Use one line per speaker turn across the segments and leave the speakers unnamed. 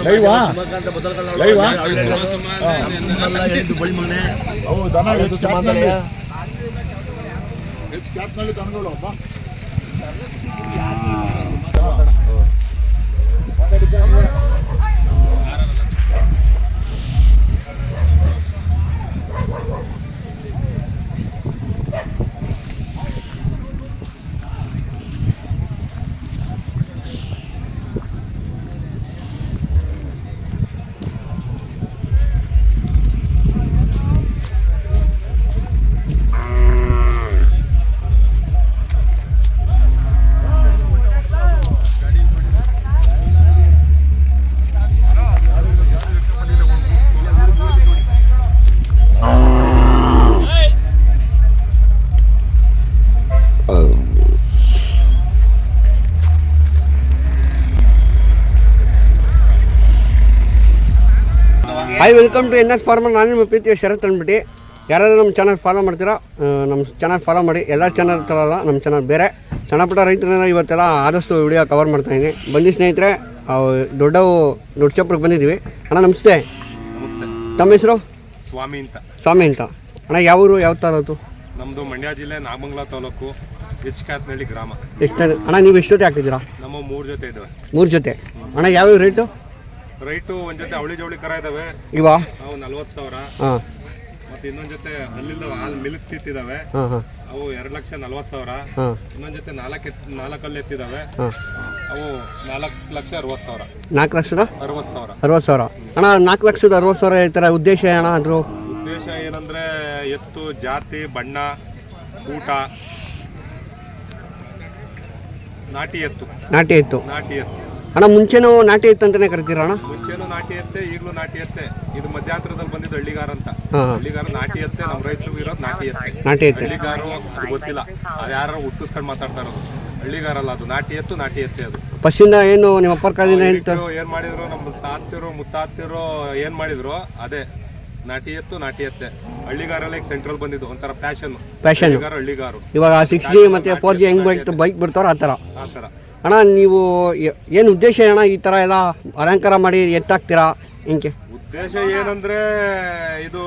ಲೈವಾ ಲೈವಾ ಹೆಚ್ಚು ಕ್ಯಾತ್ನಲ್ಲಿ ದನಗಳು ಅಪ್ಪ
hi welcome to NS farmer. ನಾನು ನಿಮ್ಮ ಪ್ರೀತಿಯ ಶರತ್ ಅಂದ್ಬಿಟ್ಟು. ಯಾರಾದರೂ ನಮ್ಮ ಚಾನಲ್ ಫಾಲೋ ಮಾಡ್ತೀರಾ, ನಮ್ಮ ಚಾನಲ್ ಫಾಲೋ ಮಾಡಿ. ಎಲ್ಲ ಚಾನಲ್ ಥರ ಅಲ್ಲ, ನಮ್ಮ ಚಾನಲ್ ಬೇರೆ. ಸಣ್ಣ ಪುಟ್ಟ ರೈತರನ್ನ ಇವತ್ತೆಲ್ಲ ಆದಷ್ಟು ವಿಡಿಯೋ ಕವರ್ ಮಾಡ್ತಾಯಿದ್ದೀನಿ. ಬನ್ನಿ ಸ್ನೇಹಿತರೆ, ದೊಡ್ಡ ಚಪ್ಪರಿಗೆ ಬಂದಿದ್ದೀವಿ. ಅಣ್ಣ ನಮಸ್ತೆ. ತಮ್ಮ ಹೆಸರು? ಸ್ವಾಮಿ ಅಂತ. ಅಣ್ಣ ಯಾವ ಊರು, ಯಾವ ತಾಲೂಕು?
ನಮ್ಮದು ಮಂಡ್ಯ ಜಿಲ್ಲೆ ನಾಗಮಂಗಲ ತಾಲೂಕು, ಎಚ್ಕಾತ್ನಹಳ್ಳಿ ಗ್ರಾಮ.
ಎಷ್ಟು ಅಣ್ಣ ನೀವು ಎಷ್ಟು ಜೊತೆ ಹಾಕ್ತಿದ್ದೀರಾ?
ನಮ್ಮ 3 ಜೊತೆ ಇದ್ದಾವೆ.
3 ಜೊತೆ. ಅಣ್ಣ ಯಾವ ರೇಟು?
ರೈಟು ಒಂದು ಜೊತೆ ಅವಳಿ ಜವಳಿ ಕರ ಇದಾವೆ,
ಇವಾ
ಅವು 40,000.
ಹಾಂ.
ಮತ್ತು ಇನ್ನೊಂದು ಜೊತೆ ಅಲ್ಲಿಂದ ಹಾಲು ಮಿಲ್ಕ್ ತಿತ್ತಿದ್ದಾವೆ,
ಹಾಂ ಹಾಂ,
ಅವು 2,40,000.
ಹಾಂ.
ಇನ್ನೊಂದು ಜೊತೆ 4 ಎತ್ತಿದ್ದಾವೆ,
ಹಾಂ.
ಅವು 4,60,000.
4,60,000. ಅಣ್ಣ 4,60,000 ಹೇಳ್ತಾರೆ. ಉದ್ದೇಶ ಅಣ್ಣ ಅದ್ರ
ಉದ್ದೇಶ ಏನಂದರೆ ಎತ್ತು ಜಾತಿ, ಬಣ್ಣ, ಊಟ, ನಾಟಿ ಎತ್ತು. ಅಣ್ಣ ಮುಂಚೆನೂ ನಾಟಿ ಎತ್ತು ಅಂತಾನೆ ಕರಿತೀರ ಅಣ್ಣ? ಮುಂಚೆನೂ ನಾಟಿ ಎತ್ತೆ, ಈಗಲೂ ನಾಟಿ ಎತ್ತೆ. ಇದು ಮಧ್ಯಾಂತರದಲ್ಲಿ ಬಂದಿದ್ದು ಹಳ್ಳಿಗಾರ ಅಂತ. ಹಳ್ಳಿಗಾರ ನಾಟಿ ಎತ್ತೆ, ನಮ್ಮ ರೈತರು ಇರೋದು ನಾಟಿ ಎತ್ತೆ. ಹಳ್ಳಿಗಾರು ಗೊತ್ತಿಲ್ಲ, ಅದು ಯಾರು ಹುಟ್ಟಿಸ್ಕೊಂಡು ಮಾತಾಡ್ತಾ ಇರೋದು. ಹಳ್ಳಿಗಾರಲ್ಲ, ಅದು ನಾಟಿ ಎತ್ತೆ. ಅದು
ಫಸ್ಟಿಂದ ಏನು ನಿಮ್ಮ ಅಪ್ಪರ ಕಾಲದಿಂದ
ಏನ್ ಮಾಡಿದ್ರು, ನಮ್ಮ ತಾತಿರು ಮುತ್ತಾತಿರು ಏನ್ ಮಾಡಿದ್ರು ಅದೇ ನಾಟಿ ಎತ್ತೆ. ಹಳ್ಳಿಗಾರಲ್ಲಿ ಸೆಂಟ್ರಲ್ ಬಂದಿದ್ದು ಒಂಥರ ಫ್ಯಾಷನ್. ಹಳ್ಳಿಗಾರು ಇವಾಗ 6G ಮತ್ತೆ 4G ಹೆಂಗ್ ಬೈಕ್ ಬಿಡ್ತಾರ ಆ ಥರ. ಅಣ್ಣ ನೀವು ಏನು ಉದ್ದೇಶ ಅಣ್ಣ ಈ ಥರ ಎಲ್ಲ ಅಲಂಕಾರ ಮಾಡಿ ಎತ್ತಾಕ್ತೀರಾ ಹಿಂಗೆ? ಉದ್ದೇಶ ಏನಂದ್ರೆ, ಇದು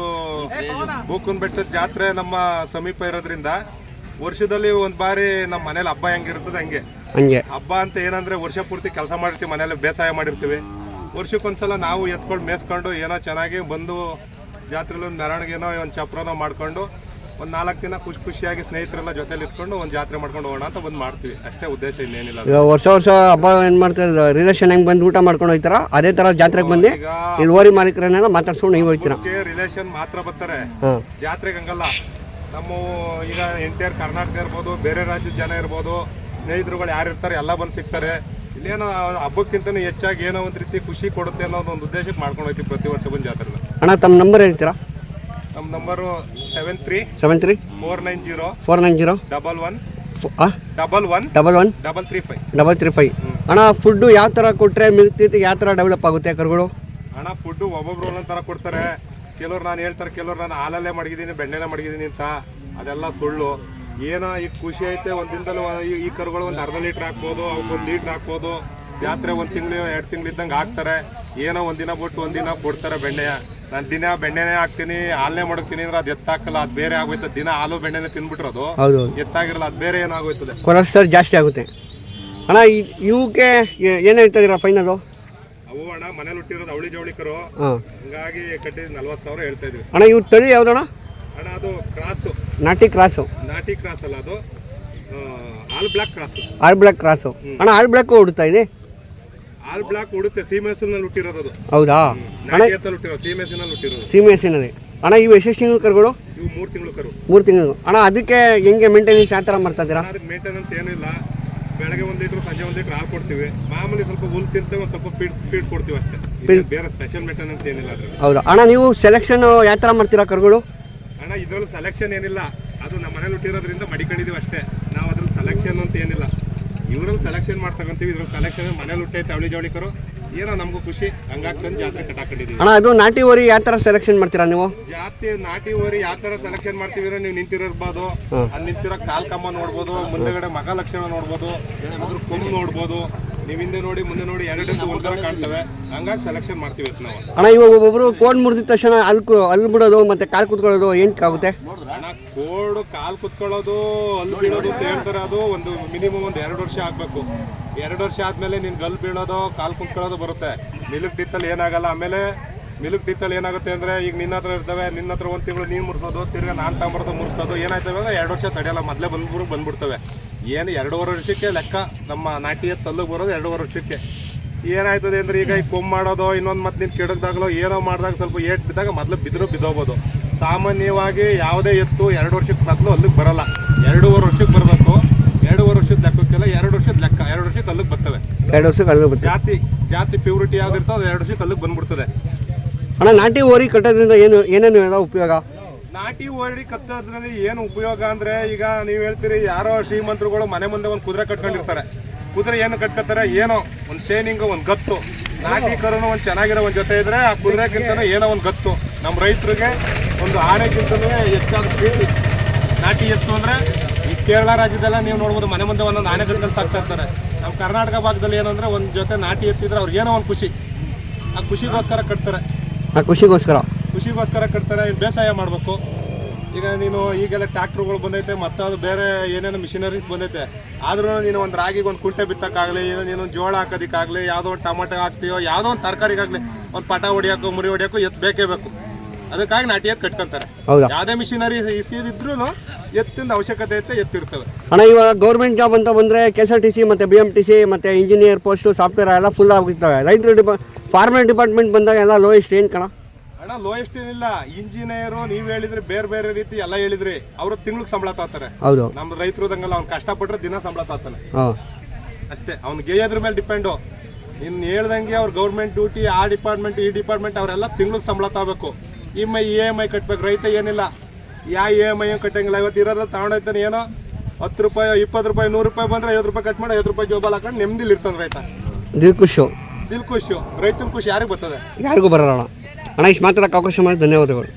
ಬೂಕನ್ ಬೆಟ್ಟದ ಜಾತ್ರೆ ನಮ್ಮ ಸಮೀಪ ಇರೋದ್ರಿಂದ ವರ್ಷದಲ್ಲಿ ಒಂದು ಬಾರಿ ನಮ್ಮ ಮನೇಲಿ ಹಬ್ಬ ಹೆಂಗಿರ್ತದೆ ಹಂಗೆ ಹಬ್ಬ ಅಂತ ಏನಂದ್ರೆ, ವರ್ಷ ಪೂರ್ತಿ ಕೆಲಸ ಮಾಡಿರ್ತೀವಿ, ಮನೇಲಿ ಬೇಸಾಯ ಮಾಡಿರ್ತೀವಿ. ವರ್ಷಕ್ಕೊಂದ್ಸಲ ನಾವು ಎತ್ಕೊಂಡು ಮೇಯಿಸ್ಕೊಂಡು ಏನೋ ಚೆನ್ನಾಗಿ ಬಂದು ಜಾತ್ರೆಲಿ ಒಂದು ಮೆರವಣಿಗೆ ಏನೋ ಒಂದು ಚಪ್ರನೋ ಮಾಡ್ಕೊಂಡು ಒಂದು 4 ದಿನ ಖುಷಿಯಾಗಿ ಸ್ನೇಹಿತರೆಲ್ಲ ಜೊತೆಲಿ ಇಟ್ಕೊಂಡು ಒಂದು ಜಾತ್ರೆ ಮಾಡ್ಕೊಂಡು ಹೋಗೋಣ ಅಂತ ಬಂದು ಮಾಡ್ತೀವಿ. ಅಷ್ಟೇ ಉದ್ದೇಶ, ಇನ್ನೇನಿಲ್ಲ.
ವರ್ಷ ಹಬ್ಬ ಏನು ಮಾಡ್ತಾರೆ, ರಿಲೇಷನ್ ಹೆಂಗೆ ಬಂದು ಊಟ ಮಾಡ್ಕೊಂಡು ಹೋಗ್ತಾರ ಅದೇ ಥರ ಜಾತ್ರೆಗೆ ಬಂದು ಇಲ್ಲಿ ಓರಿ ಮಾಲೀಕರನ್ನೆಲ್ಲ ಮಾತಾಡ್ಸ್ಕೊಂಡು ನೀವು ಹೋಗ್ತೀರಾ?
ರಿಲೇಷನ್ ಮಾತ್ರ ಬರ್ತಾರೆ, ಜಾತ್ರೆಗೆ ಹಂಗಲ್ಲ. ನಮ್ಮ ಈಗ ಎಂಟೈರ್ ಕರ್ನಾಟಕ ಇರ್ಬೋದು, ಬೇರೆ ರಾಜ್ಯದ ಜನ ಇರ್ಬೋದು, ಸ್ನೇಹಿತರುಗಳು ಯಾರು ಇರ್ತಾರೆ ಎಲ್ಲ ಬಂದು ಸಿಗ್ತಾರೆ. ಇಲ್ಲೇನೋ ಹಬ್ಬಕ್ಕಿಂತನೂ ಹೆಚ್ಚಾಗಿ ಏನೋ ಒಂದು ರೀತಿ ಖುಷಿ ಕೊಡುತ್ತೆ ಅನ್ನೋದು ಒಂದು ಉದ್ದೇಶಕ್ಕೆ ಮಾಡ್ಕೊಂಡು ಹೋಗ್ತೀವಿ ಪ್ರತಿ ವರ್ಷ ಬಂದು ಜಾತ್ರೆ.
ಅಣ್ಣ ತಮ್ಮ ನಂಬರ್ ಹೇಳ್ತೀರಾ?
ನಮ್ಮ ನಂಬರು 73 490 11
ಅಣ್ಣ ಫುಡ್ಡು ಯಾವ ಥರ ಕೊಟ್ಟರೆ ಮಿಲ್ಕ್ ಯಾವ ಥರ ಡೆವಲಪ್ ಆಗುತ್ತೆ ಕರುಗಳು?
ಅಣ್ಣ ಫುಡ್ಡು ಒಬ್ಬೊಬ್ರು ಒಂದೊಂದು ಥರ ಕೊಡ್ತಾರೆ. ಕೆಲವ್ರು ನಾನು ಹೇಳ್ತಾರೆ, ಕೆಲವ್ರು ನಾನು ಹಾಲಲ್ಲೇ ಮಡಗಿದ್ದೀನಿ, ಬೆಣ್ಣೆಲ್ಲೇ ಮಡಗಿದ್ದೀನಿ ಅಂತ. ಅದೆಲ್ಲ ಸುಳ್ಳು. ಏನೋ ಈಗ ಖುಷಿ ಐತೆ, ಒಂದು ದಿನದಲ್ಲಿ ಈ ಕರುಗಳು ಒಂದು ಅರ್ಧ ಲೀಟ್ರ್ ಹಾಕ್ಬೋದು, ಅವಕ್ಕೆ 1 ಲೀಟ್ರ್ ಹಾಕ್ಬೋದು. ಜಾತ್ರೆ 1 ತಿಂಗಳು 2 ತಿಂಗಳು ಇದ್ದಂಗೆ ಹಾಕ್ತಾರೆ. ಏನೋ ಒಂದಿನ ಬಿಟ್ಟು ಒಂದಿನ ಕೊಡ್ತಾರೆ ಬೆಣ್ಣೆಯ. ನಾನು ದಿನ ಬೆಣ್ಣೆನೇ ಹಾಕ್ತೀನಿ, ಹಾಲನ್ನೇ ಮಡಗ್ತೀನಿ ಅಂದ್ರೆ ಅದು ಎತ್ತಾಕಲ್ಲ, ಅದು ಬೇರೆ ಆಗೋಯ್ತದೆ. ದಿನ ಹಾಲು ಬೆಣ್ಣೆನೇ ತಿನ್ಬಿಟ್ರದು ಎತ್ತಾಗಿರಲ್ಲ, ಅದು ಬೇರೆ ಏನಾಗೋಯ್ತದೆ,
ಕೊಲೆಸ್ಟ್ರಾಲ್ ಜಾಸ್ತಿ ಆಗುತ್ತೆ. ಅಣ್ಣ ಇವಕ್ಕೆ ಏನು ಹೇಳ್ತಾ ಇದೀರಾ ಫೈನಲ್?
ಅವು ಅಣ್ಣ ಮನೇಲಿ ಹುಟ್ಟಿರೋದು ಅವಳಿ ಜವಳಿ ಕರು, ಹಂಗಾಗಿ ಕಟ್ಟಿದ್ದು 40,000 ಹೇಳ್ತಾ ಇದ್ವಿ.
ಅಣ್ಣ ಇವು ತಳಿ ಯಾವ್ದಣ್ಣ?
ಅಣ್ಣ ಅದು ಕ್ರಾಸು,
ನಾಟಿ ಕ್ರಾಸ್
ಅಲ್ಲ, ಅದು ಆಲ್ ಬ್ಲಾಕ್
ಕ್ರಾಸು. ಅಣ್ಣ ಆಲ್ ಬ್ಲಾಕ್ ಹುಡುತ್ತಾ ಇದೆ?
ಆಲ್ ಬ್ಲಾಕ್ ಉಡುತ್ತೆ, ಸೀಮೆಹಸಿನಲ್ಲಿ ಹುಟ್ಟಿರೋದು ಅದು.
ಹೌದಾ? ಸೀಮೆಹಸಿನಲ್ಲಿ. ಅಣ್ಣ ಇವು ಎಷ್ಟು ತಿಂಗಳು ಕರುಗಳು?
ಇವು 3 ತಿಂಗಳು ಕರು.
3 ತಿಂಗಳು. ಅಣ್ಣ ಅದಕ್ಕೆ ಹೆಂಗೆ ಮೇಂಟೆನೆನ್ಸ್ ಯಾವ ಥರ ಮಾಡ್ತಾ ಇದ್ದೀರಾ?
ಅದಕ್ಕೆ ಮೇಂಟೆನೆನ್ಸ್ ಏನಿಲ್ಲ. ಬೆಳಗ್ಗೆ 1 ಲೀಟ್ರ್, ಸಂಜೆ 1 ಲೀಟ್ರ್ ಹಾಲು ಕೊಡ್ತೀವಿ. ಮಾಮೂಲಿ ಸ್ವಲ್ಪ ಹುಲ್ ತಿಂತೇವೆ, ಒಂದು ಸ್ವಲ್ಪ ಫೀಡ್ ಕೊಡ್ತೀವಿ ಅಷ್ಟೇ. ಬೇರೆ ಸ್ಪೆಷಲ್ ಮೇಂಟೆನೆನ್ಸ್ ಏನಿಲ್ಲ ಅದ್ರಲ್ಲಿ.
ಹೌದಾ? ಅಣ್ಣ ನೀವು ಸೆಲೆಕ್ಷನ್ ಯಾವ ಥರ ಮಾಡ್ತೀರಾ ಕರುಗಳು?
ಅಣ್ಣ ಇದ್ರಲ್ಲಿ ಸೆಲೆಕ್ಷನ್ ಏನಿಲ್ಲ, ಅದು ನಮ್ಮ ಮನೇಲಿ ಹುಟ್ಟಿರೋದ್ರಿಂದ ಮಡಿಕೊಂಡಿದೀವಿ ಅಷ್ಟೇ. ನಾವು ಅದ್ರಲ್ಲಿ ಸೆಲೆಕ್ಷನ್ ಅಂತ ಏನಿಲ್ಲ. ಇವ್ರಲ್ಲಿ ಸೆಲೆಕ್ಷನ್ ಮಾಡ್ತಕ್ಕಂತೀವಿ, ಇದ್ರಲ್ಲಿ ಸೆಲೆಕ್ಷನ್ ಮನೇಲಿ ಹುಟ್ಟೈತೆ ಅವಳಿ ಜವಳಿ ಕರು. ಏನೋ ನಮಗೂ ಖುಷಿ, ಹಂಗಾಗ್ತಂದು ಜಾತ್ರೆ ಕಟ್ಟಾಕೊಂಡಿದ್ದೀವಿ.
ಅಣ್ಣ ಅದು ನಾಟಿ ಓರಿ ಯಾವ ಥರ ಸೆಲೆಕ್ಷನ್ ಮಾಡ್ತೀರಾ ನೀವು?
ಜಾತಿ ನಾಟಿ ಓರಿ ಯಾವ ಥರ ಸೆಲೆಕ್ಷನ್ ಮಾಡ್ತೀವಿ ಅಂದ್ರೆ, ನೀವು ನಿಂತಿರೋರ್ಬೋದು, ಅಲ್ಲಿ ನಿಂತಿರೋ ಕಾಲ್ ಕಮ್ಮ ನೋಡ್ಬೋದು, ಮುಂದೆಗಡೆ ಮಗ ಲಕ್ಷಣ ನೋಡ್ಬೋದು, ಅದ್ರ ಕೊಂಬು ನೋಡ್ಬೋದು. ನೀವು ಹಿಂದೆ ನೋಡಿ ಮುಂದೆ ನೋಡಿ ಎರಡೆತ್ತು ಒಂಥರ ಕಾಣ್ತವೆ, ಹಂಗಾಗಿ ಸೆಲೆಕ್ಷನ್ ಮಾಡ್ತೀವಿ ನಾವು.
ಅಣ್ಣ ಇವಾಗ ಒಬ್ಬೊಬ್ರು ಕೋಡ್ ಮುರಿದ ತಕ್ಷಣ ಅಲ್ಲಿ ಬಿಡೋದು ಮತ್ತೆ ಕಾಲು ಕುತ್ಕೊಳ್ಳೋದು ಏನಕ್ಕಾಗುತ್ತೆ
ಅಣ್ಣ? ಕೋಡು ಕಾಲು ಕುತ್ಕೊಳ್ಳೋದು ಅಲ್ಲಿ ಬೀಳೋದು ಅಂತ ಹೇಳ್ತಾರೆ, ಅದು ಒಂದು ಮಿನಿಮಮ್ ಒಂದು 2 ವರ್ಷ ಆಗಬೇಕು. 2 ವರ್ಷ ಆದಮೇಲೆ ನೀನು ಗಲ್ ಬೀಳೋದು ಕಾಲು ಕುತ್ಕೊಳ್ಳೋದು ಬರುತ್ತೆ. ಮಿಲ್ಕ್ ಟೀತಲ್ಲಿ ಏನಾಗಲ್ಲ. ಆಮೇಲೆ ಮಿಲ್ಕ್ ಟೀತಲ್ಲಿ ಏನಾಗುತ್ತೆ ಅಂದರೆ, ಈಗ ನಿನ್ನ ಹತ್ರ ಇರ್ತವೆ, ನಿನ್ನ ಹತ್ರ 1 ತಿಂಗಳು ನೀನು ಮುರ್ಸೋದು, ತಿರ್ಗಿ ನಾನು ತಗೊಂಬರೋದು ಮುರ್ಸೋದು ಏನಾಯ್ತವೆ ಅಂದರೆ 2 ವರ್ಷ ತಡೆಯಲ್ಲ, ಮೊದಲೇ ಬಂದ್ಬಿಡ್ತವೆ. ಏನು 2.5 ವರ್ಷಕ್ಕೆ ಲೆಕ್ಕ. ನಮ್ಮ ನಾಟಿ ಎತ್ತು ಅಲ್ಲಿಗೆ ಬರೋದು 2.5 ವರ್ಷಕ್ಕೆ. ಏನಾಯ್ತದೆ ಅಂದರೆ, ಈಗ ಕೊಮ್ಮು ಮಾಡೋದು ಇನ್ನೊಂದು ಮತ್ತೆ ನೀನು ಕೆಡಗ್ದಾಗಲೋ ಏನೋ ಮಾಡಿದಾಗ ಸ್ವಲ್ಪ ಏಟ್ ಬಿದ್ದಾಗ ಮೊದಲು ಬಿದ್ದೋಗ್ಬೋದು. ಸಾಮಾನ್ಯವಾಗಿ ಯಾವುದೇ ಎತ್ತು 2 ವರ್ಷಕ್ಕೆ ಮೊದಲು ಅಲ್ಲಿಗೆ ಬರೋಲ್ಲ, 2.5 ವರ್ಷಕ್ಕೆ ಬರಬೇಕು. 2.5 ವರ್ಷದ ಲೆಕ್ಕಕ್ಕೆಲ್ಲ 2 ವರ್ಷದ ಲೆಕ್ಕ, 2 ವರ್ಷಕ್ಕೆ ಅಲ್ಲಿಗೆ ಬರ್ತವೆ.
2 ವರ್ಷಕ್ಕೆ ಅಲ್ಲಿಗೆ ಬರ್ತವೆ.
ಜಾತಿ ಪ್ಯೂರಿಟಿ ಯಾವ್ದಿರ್ತೋ ಅದು 2 ವರ್ಷಕ್ಕೆ ಅಲ್ಲಿಗೆ ಬಂದ್ಬಿಡ್ತದೆ.
ಅಣ್ಣ ನಾಟಿ ಓರಿ ಕಟ್ಟೋದ್ರಿಂದ ಏನೇನು ಉಪಯೋಗ?
ನಾಟಿ ಓರಿ ಕಟ್ಟೋದ್ರಲ್ಲಿ ಏನು ಉಪಯೋಗ ಅಂದರೆ, ಈಗ ನೀವು ಹೇಳ್ತೀರಿ ಯಾರೋ ಶ್ರೀಮಂತರುಗಳು ಮನೆ ಮುಂದೆ ಒಂದು ಕುದುರೆ ಕಟ್ಕೊಂಡಿರ್ತಾರೆ. ಕುದುರೆ ಏನು ಕಟ್ಕೊತಾರೆ, ಏನೋ ಒಂದು ಶೇನಿಂಗು, ಒಂದು ಗತ್ತು. ನಾಟಿ ಕರುನು ಒಂದು ಚೆನ್ನಾಗಿರೋ ಒಂದು ಜೊತೆ ಇದ್ದರೆ ಆ ಕುದುರೆಗಿಂತನೂ ಏನೋ ಒಂದು ಗತ್ತು. ನಮ್ಮ ರೈತರಿಗೆ ಒಂದು ಆನೆಗಿಂತಲೂ ಹೆಚ್ಚಾದ ಪ್ರೀತಿ. ನಾಟಿ ಎತ್ತು ಅಂದರೆ ಈ ಕೇರಳ ರಾಜ್ಯದೆಲ್ಲ ನೀವು ನೋಡ್ಬೋದು, ಮನೆ ಮುಂದೆ ಒಂದೊಂದು ಆನೆ ಕಟ್ಕೊಂಡು ಸಾಕ್ತಾ ಇರ್ತಾರೆ. ನಮ್ಮ ಕರ್ನಾಟಕ ಭಾಗದಲ್ಲಿ ಏನಂದರೆ ಒಂದು ಜೊತೆ ನಾಟಿ ಎತ್ತಿದ್ರೆ ಅವ್ರಿಗೆ ಏನೋ ಒಂದು ಖುಷಿ, ಆ ಖುಷಿಗೋಸ್ಕರ ಕಟ್ತಾರೆ. ಖುಷಿಗೋಸ್ಕರ ಕಟ್ತಾರೆ. ಇನ್ನು ಬೇಸಾಯ ಮಾಡಬೇಕು. ಈಗ ನೀನು ಈಗೆಲ್ಲ ಟ್ಯಾಕ್ಟ್ರುಗಳು ಬಂದೈತೆ, ಮತ್ತು ಅದು ಬೇರೆ ಏನೇನು ಮಿಷಿನರೀಸ್ ಬಂದೈತೆ. ಆದ್ರೂ ನೀನು ಒಂದು ರಾಗಿಗೆ ಒಂದು ಕುಂಟೆ ಬಿತ್ತಕ್ಕಾಗಲಿ, ನೀನು ಜೋಳ ಹಾಕೋದಕ್ಕಾಗಲಿ, ಯಾವುದೋ ಒಂದು ಟೊಮೆಟೊ ಹಾಕ್ತೀಯೋ, ಯಾವುದೋ ಒಂದು ತರಕಾರಿಗಾಗಲಿ ಒಂದು ಪಟ ಹೊಡಿಯೋಕ್ಕೋ ಮುರಿ ಹೊಡಿಯೋಕ್ಕೋ ಎತ್ತು ಬೇಕೇ ಬೇಕು. ಅದಕ್ಕಾಗಿ ನಾಟಿ ಎತ್ತು ಕಟ್ಕೊಂತಾರೆ. ಯಾವುದೇ ಮಿಷಿನರಿ ಇದ್ರೂ ಎತ್ತಿನ ಅವಶ್ಯಕತೆ ಐತೆ, ಎತ್ತಿರ್ತವೆ.
ಅಣ್ಣ ಇವಾಗ ಗೌರ್ಮೆಂಟ್ ಜಾಬ್ ಅಂತ ಬಂದರೆ KSRTC ಮತ್ತು BMTC ಮತ್ತು ಇಂಜಿನಿಯರ್ ಪೋಸ್ಟು ಸಾಫ್ಟ್ವೇರ್ ಎಲ್ಲ ಫುಲ್ ಆಗಿರ್ತವೆ. ರೈತರು ಫಾರ್ಮರ್ ಡಿಪಾರ್ಟ್ಮೆಂಟ್ ಬಂದಾಗ ಎಲ್ಲ ಲೋಯೆಸ್ಟ್ ಏನು ಕಣ?
ಅಣ್ಣ ಲೋಯೆಸ್ಟ್ ಏನಿಲ್ಲ. ಇಂಜಿನಿಯರು ನೀವು ಹೇಳಿದ್ರಿ, ಬೇರೆ ರೀತಿ ಎಲ್ಲ ಹೇಳಿದ್ರಿ, ಅವರು ತಿಂಗ್ಳಿಗೆ ಸಂಬಳ ತಾತಾರೆ.
ಹೌದು,
ನಮ್ಮ ರೈತರುದಂಗಲ್ಲ, ಅವ್ನು ಕಷ್ಟಪಟ್ಟರೆ ದಿನ ಸಂಬಳ ತಾತಾನೆ ಅಷ್ಟೇ. ಅವ್ನಿಗೆ ಅದ್ರ ಮೇಲೆ ಡಿಪೆಂಡು. ಇನ್ನು ಹೇಳ್ದಂಗೆ ಅವ್ರು ಗೌರ್ಮೆಂಟ್ ಡ್ಯೂಟಿ, ಆ ಡಿಪಾರ್ಟ್ಮೆಂಟ್ ಈ ಡಿಪಾರ್ಟ್ಮೆಂಟ್ ಅವರೆಲ್ಲ ತಿಂಗ್ಳಿಗೆ ಸಂಬಳ ತಗೋಬೇಕು. EMI ಕಟ್ಟಬೇಕು. ರೈತ ಏನಿಲ್ಲ, ಯಾವ EMI ಕಟ್ಟಂಗಿಲ್ಲ. ಇವತ್ತು ಇರೋದ್ರಲ್ಲಿ ತಗೊಂಡೋಗ್ತಾನೆ, ಏನೋ 10 ರೂಪಾಯಿ 20 ರೂಪಾಯಿ 100 ರೂಪಾಯಿ ಬಂದರೆ 50 ರೂಪಾಯಿ ಕಟ್ ಮಾಡಿ 50 ರೂಪಾಯಿ ಜೋಬಲ್ ಹಾಕೊಂಡು ನೆಮ್ಮದಿಲಿ ಇರ್ತಾನೆ ರೈತ. ದಿಲ್ ಖುಷಿ. ರೈತನ ಖುಷಿ ಯಾರಿಗೆ ಬರ್ತದೆ?
ಯಾರಿಗೂ ಬರೋಣ. ಅಣ್ಣ ಇಷ್ಟು ಮಾತಾಡೋಕೆ ಅವಕಾಶ ಮಾಡಿ ಧನ್ಯವಾದಗಳು.